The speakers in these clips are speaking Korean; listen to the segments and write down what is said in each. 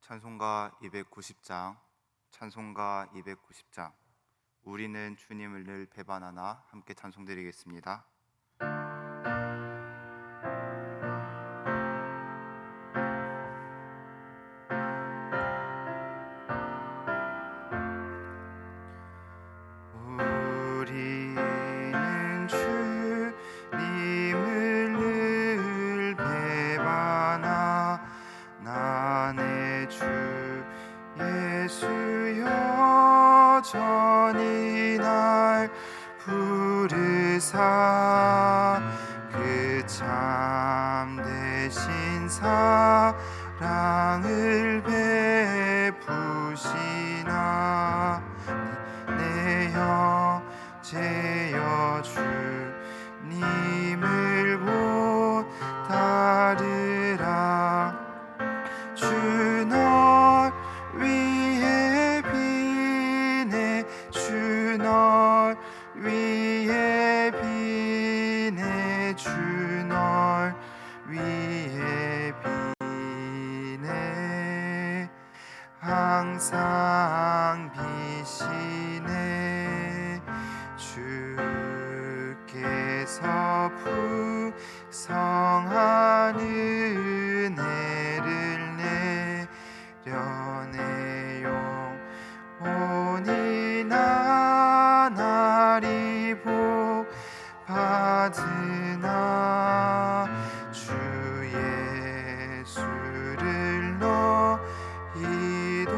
찬송가 290장, 찬송가 290장. 우리는 주님을 늘 배반하나 함께 찬송드리겠습니다. 우리는 주님을 늘 배반하나 내 주 예수 여전히 날 부르사 그 참되신 사랑을 베푸시나 내 형제여 주님을 곧 따르라. 주 널 위해 비네 주 널 위해 비네 주 널 위해 비네 항상 비시네. 주께서 풍성한 은혜를 내 영혼이 나날이 복 받으나 주 예수를 너희도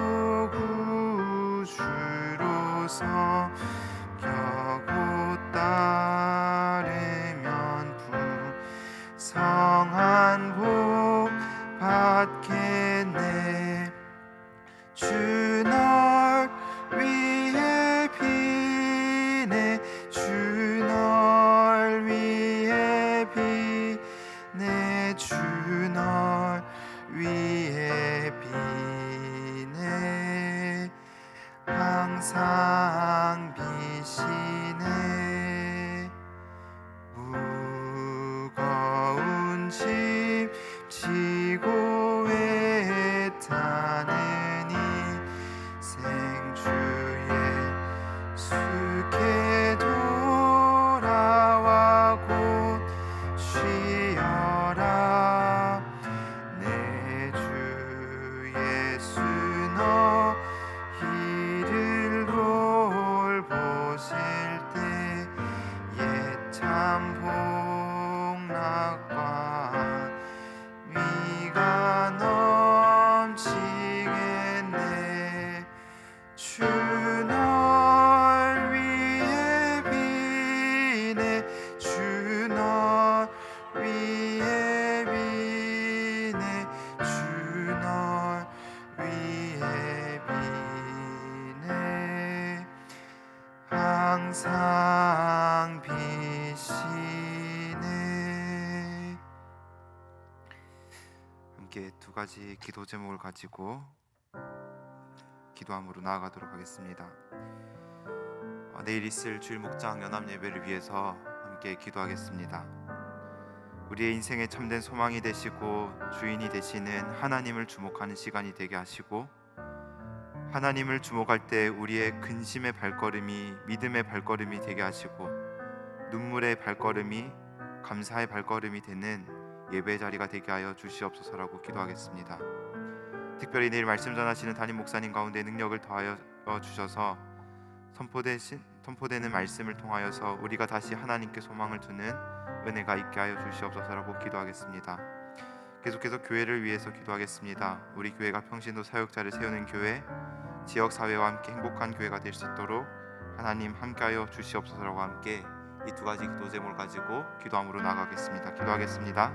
구주로 섬겨고 따르면 풍성한 복 받겠네. 주 널 위해 비네 주 널 위해 비네 주 널 위해 비네 항상 비시네. 무거운 짐 지고 애타는 생주의 수께 돌아와 곧 쉬어라. 내 주 예수 너희를 돌보실 때에 참 복락과 위가 넘치겠네. 주 널 위해 비네 주 널 위해 비네 주 널 위해 비네 항상 비시네. 함께 두 가지 기도 제목을 가지고 기도함으로 나아가도록 하겠습니다. 내일 있을 주일 목장 연합 예배를 위해서 함께 기도하겠습니다. 우리의 인생의 참된 소망이 되시고 주인이 되시는 하나님을 주목하는 시간이 되게 하시고, 하나님을 주목할 때 우리의 근심의 발걸음이 믿음의 발걸음이 되게 하시고, 눈물의 발걸음이 감사의 발걸음이 되는 예배 자리가 되게 하여 주시옵소서라고 기도하겠습니다. 특별히 내일 말씀 전하시는 담임 목사님 가운데 능력을 더하여 주셔서 선포되는 말씀을 통하여서 우리가 다시 하나님께 소망을 두는 은혜가 있게 하여 주시옵소서라고 기도하겠습니다. 계속해서 교회를 위해서 기도하겠습니다. 우리 교회가 평신도 사역자를 세우는 교회, 지역사회와 함께 행복한 교회가 될 수 있도록 하나님 함께하여 주시옵소서라고 함께 이 두 가지 기도 제목을 가지고 기도함으로 나가겠습니다. 기도하겠습니다.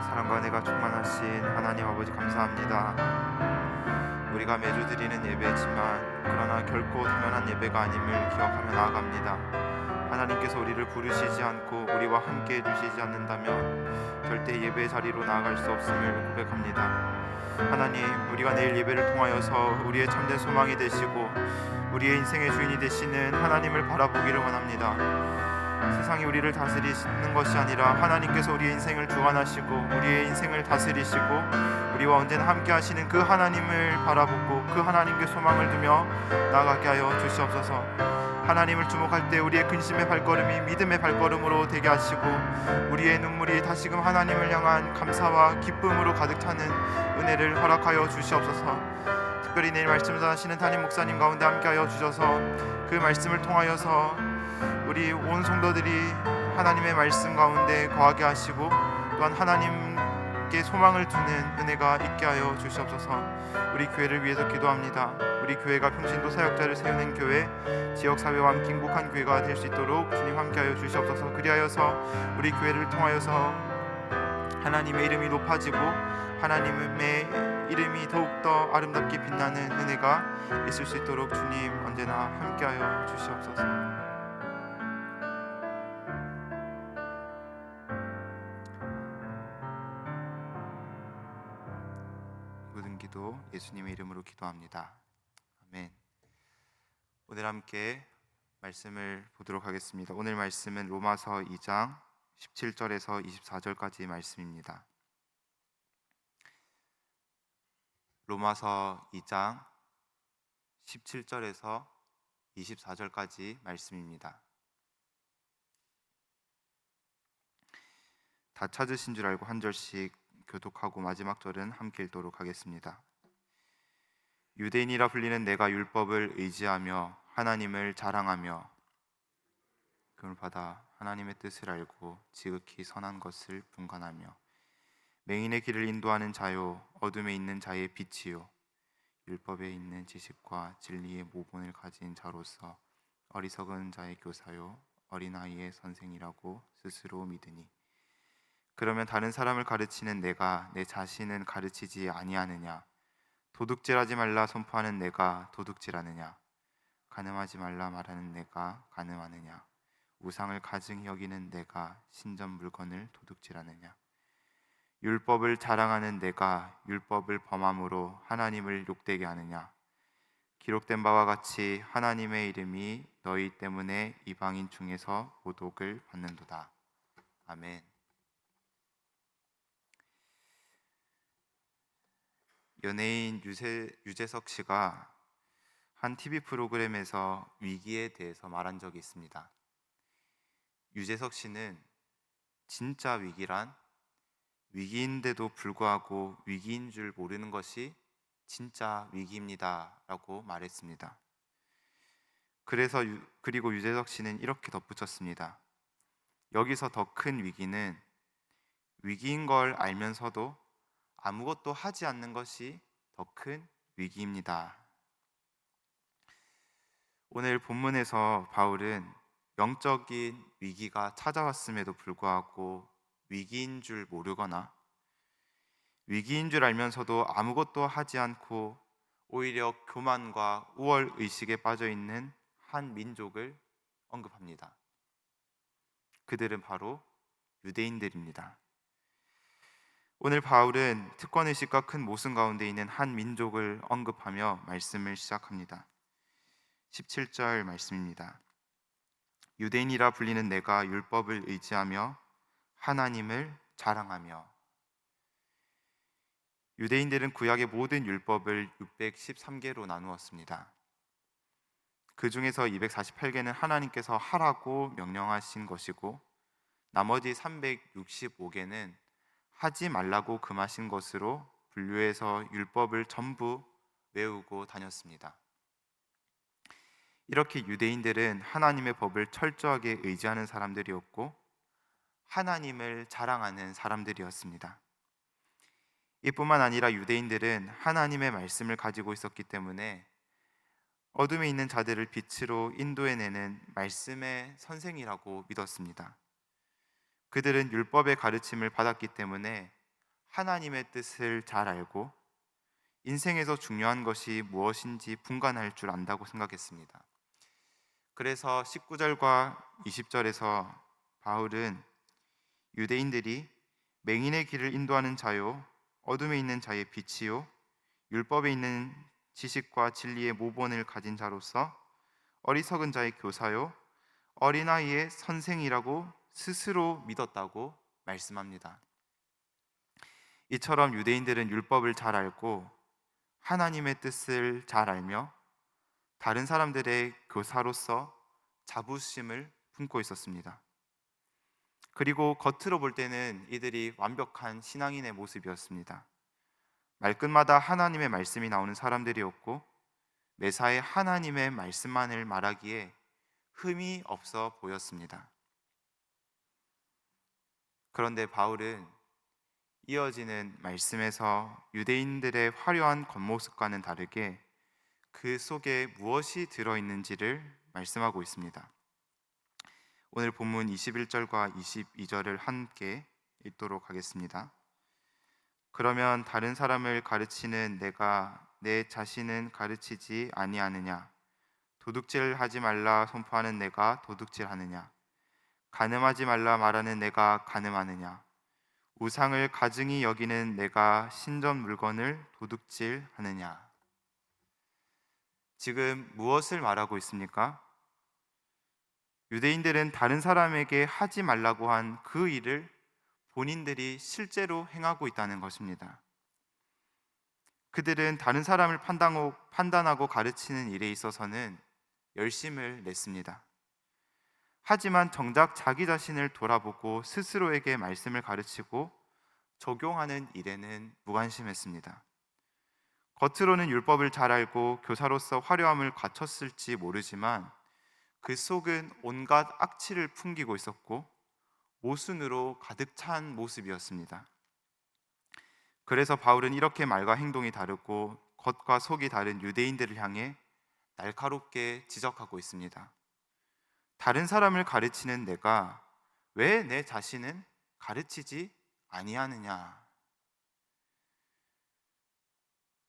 사랑과 은혜가 충만하신 하나님 아버지 감사합니다. 우리가 매주 드리는 예배지만 그러나 결코 당연한 예배가 아님을 기억하며 나아갑니다. 하나님께서 우리를 부르시지 않고 우리와 함께 해주시지 않는다면 절대 예배 자리로 나아갈 수 없음을 고백합니다. 하나님, 우리가 내일 예배를 통하여서 우리의 참된 소망이 되시고 우리의 인생의 주인이 되시는 하나님을 바라보기를 원합니다. 세상이 우리를 다스리시는 것이 아니라 하나님께서 우리의 인생을 주관하시고 우리의 인생을 다스리시고 우리와 언제나 함께 하시는 그 하나님을 바라보고 그 하나님께 소망을 두며 나아가게 하여 주시옵소서. 하나님을 주목할 때 우리의 근심의 발걸음이 믿음의 발걸음으로 되게 하시고 우리의 눈물이 다시금 하나님을 향한 감사와 기쁨으로 가득 차는 은혜를 허락하여 주시옵소서. 특별히 내일 말씀 전하시는 담임 목사님 가운데 함께하여 주셔서 그 말씀을 통하여서 우리 온 성도들이 하나님의 말씀 가운데 거하게 하시고 또한 하나님께 소망을 두는 은혜가 있게 하여 주시옵소서. 우리 교회를 위해서 기도합니다. 우리 교회가 평신도 사역자를 세우는 교회, 지역사회와 함께 행복한 교회가 될 수 있도록 주님 함께하여 주시옵소서. 그리하여서 우리 교회를 통하여서 하나님의 이름이 높아지고 하나님의 이름이 더욱더 아름답게 빛나는 은혜가 있을 수 있도록 주님 언제나 함께하여 주시옵소서. 모든 기도 예수님의 이름으로 기도합니다. 아멘. 오늘 함께 말씀을 보도록 하겠습니다. 오늘 말씀은 로마서 2장 17절에서 24절까지의 말씀입니다. 로마서 2장 17절에서 24절까지 말씀입니다. 다 찾으신 줄 알고 한 절씩 교독하고 마지막 절은 함께 읽도록 하겠습니다. 유대인이라 불리는 내가 율법을 의지하며 하나님을 자랑하며 금을 받아 하나님의 뜻을 알고 지극히 선한 것을 분간하며 맹인의 길을 인도하는 자요 어둠에 있는 자의 빛이요 율법에 있는 지식과 진리의 모본을 가진 자로서 어리석은 자의 교사요 어린아이의 선생이라고 스스로 믿으니 그러면 다른 사람을 가르치는 내가 내 자신은 가르치지 아니하느냐? 도둑질하지 말라 선포하는 내가 도둑질하느냐? 간음하지 말라 말하는 내가 간음하느냐? 우상을 가증히 여기는 내가 신전 물건을 도둑질하느냐? 율법을 자랑하는 내가 율법을 범함으로 하나님을 욕되게 하느냐? 기록된 바와 같이 하나님의 이름이 너희 때문에 이방인 중에서 모독을 받는도다. 아멘. 연예인 유재석 씨가 한 TV 프로그램에서 위기에 대해서 말한 적이 있습니다. 유재석 씨는 진짜 위기란 위기인데도 불구하고 위기인 줄 모르는 것이 진짜 위기입니다 라고 말했습니다. 그리고 유재석 씨는 이렇게 덧붙였습니다. 여기서 더 큰 위기는 위기인 걸 알면서도 아무것도 하지 않는 것이 더 큰 위기입니다. 오늘 본문에서 바울은 영적인 위기가 찾아왔음에도 불구하고 위기인 줄 모르거나 위기인 줄 알면서도 아무것도 하지 않고 오히려 교만과 우월 의식에 빠져 있는 한 민족을 언급합니다. 그들은 바로 유대인들입니다. 오늘 바울은 특권의식과 큰 모순 가운데 있는 한 민족을 언급하며 말씀을 시작합니다. 17절 말씀입니다. 유대인이라 불리는 내가 율법을 의지하며 하나님을 자랑하며. 유대인들은 구약의 모든 율법을 613개로 나누었습니다. 그 중에서 248개는 하나님께서 하라고 명령하신 것이고 나머지 365개는 하지 말라고 금하신 것으로 분류해서 율법을 전부 외우고 다녔습니다. 이렇게 유대인들은 하나님의 법을 철저하게 의지하는 사람들이었고 하나님을 자랑하는 사람들이었습니다. 이뿐만 아니라 유대인들은 하나님의 말씀을 가지고 있었기 때문에 어둠에 있는 자들을 빛으로 인도해내는 말씀의 선생이라고 믿었습니다. 그들은 율법의 가르침을 받았기 때문에 하나님의 뜻을 잘 알고 인생에서 중요한 것이 무엇인지 분간할 줄 안다고 생각했습니다. 그래서 19절과 20절에서 바울은 유대인들이 맹인의 길을 인도하는 자요 어둠에 있는 자의 빛이요 율법에 있는 지식과 진리의 모본을 가진 자로서 어리석은 자의 교사요 어린아이의 선생이라고 스스로 믿었다고 말씀합니다. 이처럼 유대인들은 율법을 잘 알고 하나님의 뜻을 잘 알며 다른 사람들의 교사로서 자부심을 품고 있었습니다. 그리고 겉으로 볼 때는 이들이 완벽한 신앙인의 모습이었습니다. 말끝마다 하나님의 말씀이 나오는 사람들이었고 매사에 하나님의 말씀만을 말하기에 흠이 없어 보였습니다. 그런데 바울은 이어지는 말씀에서 유대인들의 화려한 겉모습과는 다르게 그 속에 무엇이 들어있는지를 말씀하고 있습니다. 오늘 본문 21절과 22절을 함께 읽도록 하겠습니다. 그러면 다른 사람을 가르치는 내가 내 자신은 가르치지 아니하느냐? 도둑질하지 말라 선포하는 내가 도둑질하느냐? 간음하지 말라 말하는 내가 간음하느냐? 우상을 가증히 여기는 내가 신전 물건을 도둑질하느냐? 지금 무엇을 말하고 있습니까? 유대인들은 다른 사람에게 하지 말라고 한 그 일을 본인들이 실제로 행하고 있다는 것입니다. 그들은 다른 사람을 판단하고 가르치는 일에 있어서는 열심을 냈습니다. 하지만 정작 자기 자신을 돌아보고 스스로에게 말씀을 가르치고 적용하는 일에는 무관심했습니다. 겉으로는 율법을 잘 알고 교사로서 화려함을 갖췄을지 모르지만 그 속은 온갖 악취를 풍기고 있었고 모순으로 가득 찬 모습이었습니다. 그래서 바울은 이렇게 말과 행동이 다르고 겉과 속이 다른 유대인들을 향해 날카롭게 지적하고 있습니다. 다른 사람을 가르치는 내가 왜 내 자신은 가르치지 아니하느냐?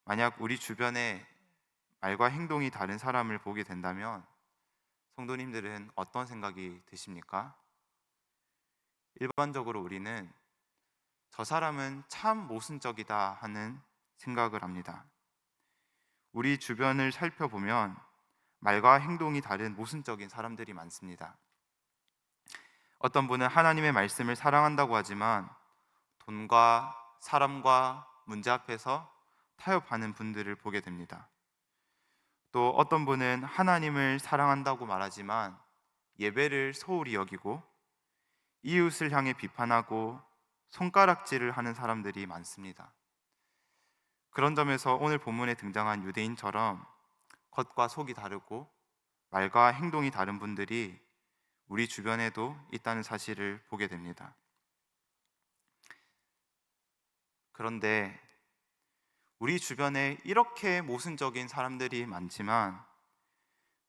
만약 우리 주변에 말과 행동이 다른 사람을 보게 된다면 성도님들은 어떤 생각이 드십니까? 일반적으로 우리는 저 사람은 참 모순적이다 하는 생각을 합니다. 우리 주변을 살펴보면 말과 행동이 다른 모순적인 사람들이 많습니다. 어떤 분은 하나님의 말씀을 사랑한다고 하지만 돈과 사람과 문제 앞에서 타협하는 분들을 보게 됩니다. 또 어떤 분은 하나님을 사랑한다고 말하지만 예배를 소홀히 여기고 이웃을 향해 비판하고 손가락질을 하는 사람들이 많습니다. 그런 점에서 오늘 본문에 등장한 유대인처럼 겉과 속이 다르고 말과 행동이 다른 분들이 우리 주변에도 있다는 사실을 보게 됩니다. 그런데 우리 주변에 이렇게 모순적인 사람들이 많지만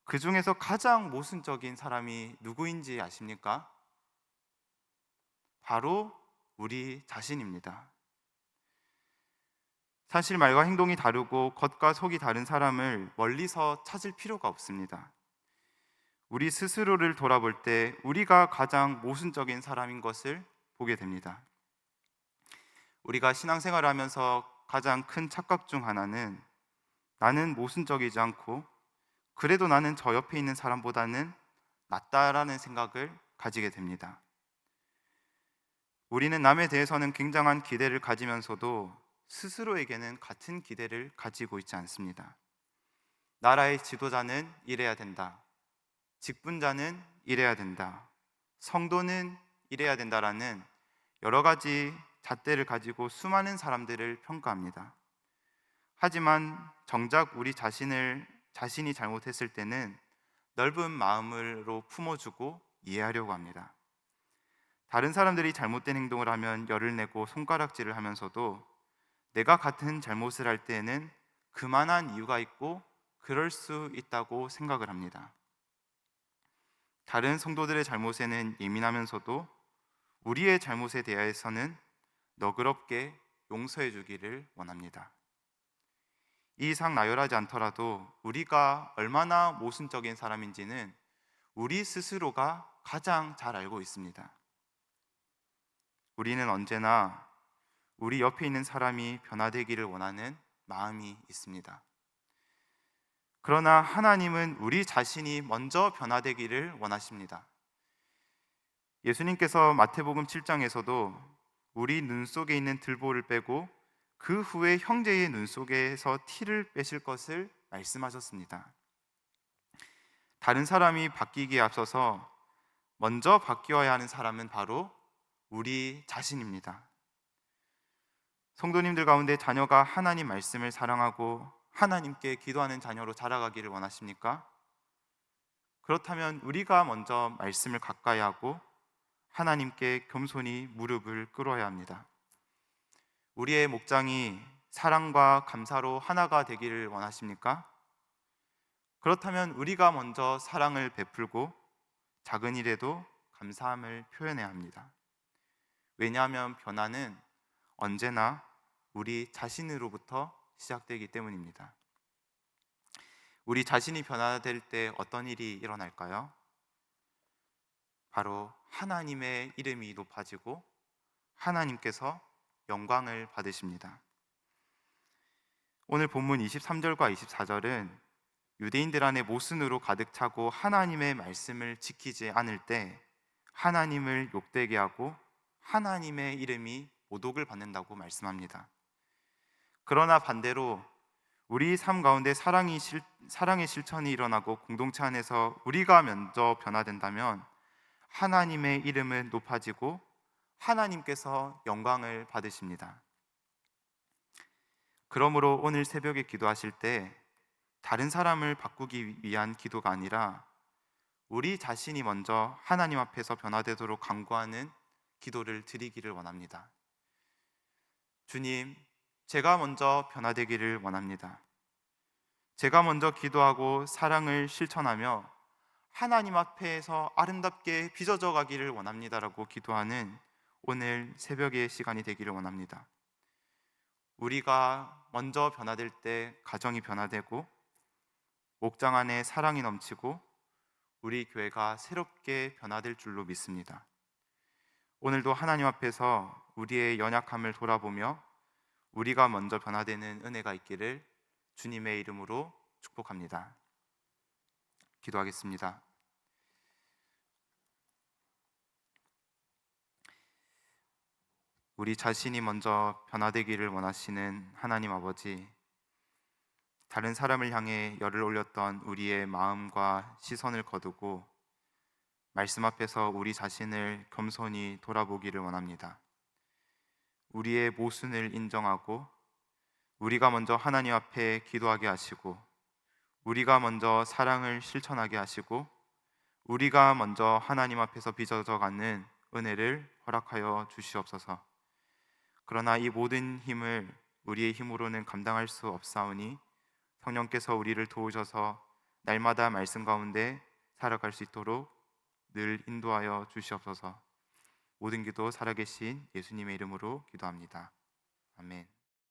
그 중에서 가장 모순적인 사람이 누구인지 아십니까? 바로 우리 자신입니다. 사실 말과 행동이 다르고 겉과 속이 다른 사람을 멀리서 찾을 필요가 없습니다. 우리 스스로를 돌아볼 때 우리가 가장 모순적인 사람인 것을 보게 됩니다. 우리가 신앙생활을 하면서 가장 큰 착각 중 하나는 나는 모순적이지 않고 그래도 나는 저 옆에 있는 사람보다는 낫다라는 생각을 가지게 됩니다. 우리는 남에 대해서는 굉장한 기대를 가지면서도 스스로에게는 같은 기대를 가지고 있지 않습니다. 나라의 지도자는 이래야 된다. 직분자는 이래야 된다. 성도는 이래야 된다라는 여러 가지 잣대를 가지고 수많은 사람들을 평가합니다. 하지만 정작 우리 자신이 잘못했을 때는 넓은 마음으로 품어주고 이해하려고 합니다. 다른 사람들이 잘못된 행동을 하면 열을 내고 손가락질을 하면서도 내가 같은 잘못을 할 때에는 그만한 이유가 있고 그럴 수 있다고 생각을 합니다. 다른 성도들의 잘못에는 예민하면서도 우리의 잘못에 대해서는 너그럽게 용서해 주기를 원합니다. 이 이상 나열하지 않더라도 우리가 얼마나 모순적인 사람인지는 우리 스스로가 가장 잘 알고 있습니다. 우리는 언제나 우리 옆에 있는 사람이 변화되기를 원하는 마음이 있습니다. 그러나 하나님은 우리 자신이 먼저 변화되기를 원하십니다. 예수님께서 마태복음 7장에서도 우리 눈 속에 있는 들보를 빼고 그 후에 형제의 눈 속에서 티를 빼실 것을 말씀하셨습니다. 다른 사람이 바뀌기에 앞서서 먼저 바뀌어야 하는 사람은 바로 우리 자신입니다. 성도님들 가운데 자녀가 하나님 말씀을 사랑하고 하나님께 기도하는 자녀로 자라가기를 원하십니까? 그렇다면 우리가 먼저 말씀을 가까이 하고 하나님께 겸손히 무릎을 꿇어야 합니다. 우리의 목장이 사랑과 감사로 하나가 되기를 원하십니까? 그렇다면 우리가 먼저 사랑을 베풀고 작은 일에도 감사함을 표현해야 합니다. 왜냐하면 변화는 언제나 우리 자신으로부터 시작되기 때문입니다. 우리 자신이 변화될 때 어떤 일이 일어날까요? 바로 하나님의 이름이 높아지고 하나님께서 영광을 받으십니다. 오늘 본문 23절과 24절은 유대인들 안에 모순으로 가득 차고 하나님의 말씀을 지키지 않을 때 하나님을 욕되게 하고 하나님의 이름이 모독을 받는다고 말씀합니다. 그러나 반대로 우리 삶 가운데 사랑의 실천이 일어나고 공동체 안에서 우리가 먼저 변화된다면 하나님의 이름은 높아지고 하나님께서 영광을 받으십니다. 그러므로 오늘 새벽에 기도하실 때 다른 사람을 바꾸기 위한 기도가 아니라 우리 자신이 먼저 하나님 앞에서 변화되도록 간구하는 기도를 드리기를 원합니다. 주님, 제가 먼저 변화되기를 원합니다. 제가 먼저 기도하고 사랑을 실천하며 하나님 앞에서 아름답게 빚어져 가기를 원합니다라고 기도하는 오늘 새벽의 시간이 되기를 원합니다. 우리가 먼저 변화될 때 가정이 변화되고 목장 안에 사랑이 넘치고 우리 교회가 새롭게 변화될 줄로 믿습니다. 오늘도 하나님 앞에서 우리의 연약함을 돌아보며 우리가 먼저 변화되는 은혜가 있기를 주님의 이름으로 축복합니다. 기도하겠습니다. 우리 자신이 먼저 변화되기를 원하시는 하나님 아버지, 다른 사람을 향해 열을 올렸던 우리의 마음과 시선을 거두고 말씀 앞에서 우리 자신을 겸손히 돌아보기를 원합니다. 우리의 모순을 인정하고 우리가 먼저 하나님 앞에 기도하게 하시고 우리가 먼저 사랑을 실천하게 하시고 우리가 먼저 하나님 앞에서 빚어져 가는 은혜를 허락하여 주시옵소서. 그러나 이 모든 힘을 우리의 힘으로는 감당할 수 없사오니 성령께서 우리를 도우셔서 날마다 말씀 가운데 살아갈 수 있도록 늘 인도하여 주시옵소서. 모든 기도 살아계신 예수님의 이름으로 기도합니다. 아멘.